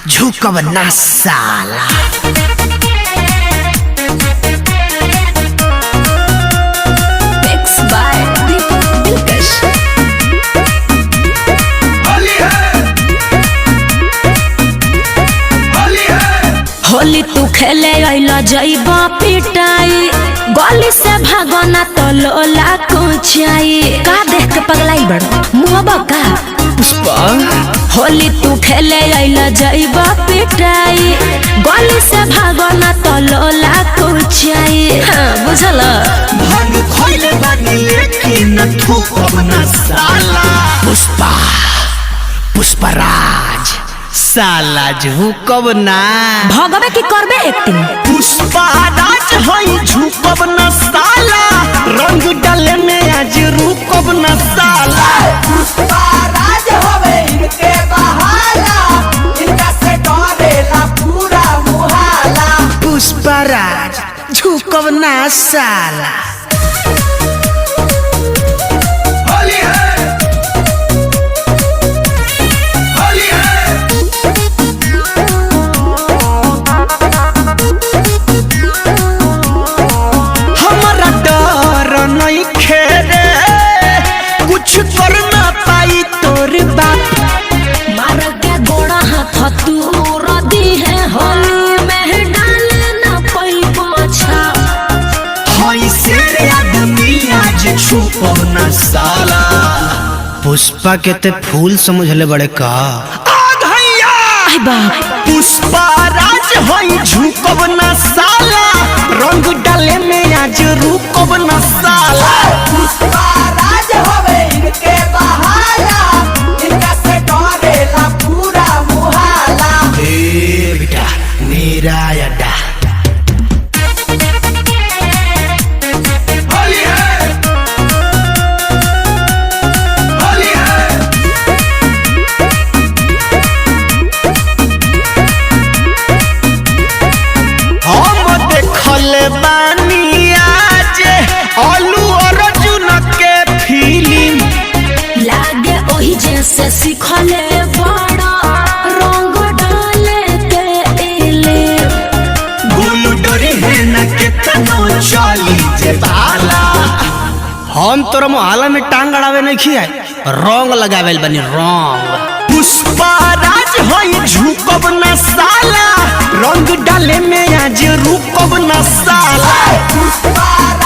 झुकब ना साला। होली तू खेले अइला जइबा पिटाई, गली से भागना तो लोला कुचाई। का देख के पगलाई बड़ मुहबा का पुष्पा। होली तू खेले अइला जइबा पिटाई, गली से भागना तो लोला कुचाई। हाँ बुझल। भाग खोइले बानी लेकिन ठोकब ना साला। पुष्पा पुष्पराज साला झुकब ना। भगवे की करबे एक्टिंग। पुष्पराज हई झुकब ना साला, रंग डाले में आज रुकब ना साला। पुष्पराज होवे इनके बहाला, इनका से डरेला पूरा मुहाला। पुष्पराज झुकब ना साला। कुछ कर ना पाई तोर बाप। मार के गोड़ा हाथ तू रदी है, होली में डाले ना कोई पोछा। हई शेर आदमी आज छुपब ना साला। पुष्पा के ते फूल समझले बड़े का। आई बाप। पुष्पराज हई झुकब ना साला, रंग डाले में आज रुकब ना साला। पुष्पराज होवे इनके बहाला, इनका से डरेला पूरा मुहाला। ए बेटा मेरा अड्डा। बानी आज आलू अर्जुन के फिल्म लागे ओही जैसे सिखले बड़ा, रंग डाले के एले। गुलू डोरी है न कितनो चली जे बाला। हम तोरा मोहल्ला में टांग अड़ावे नहीं खियाए, रंग लगावेल बनी रंग। पुष्पराज हई झुकब ना साला, रंग डाले में आज रुकब ना साला। पुष्पराज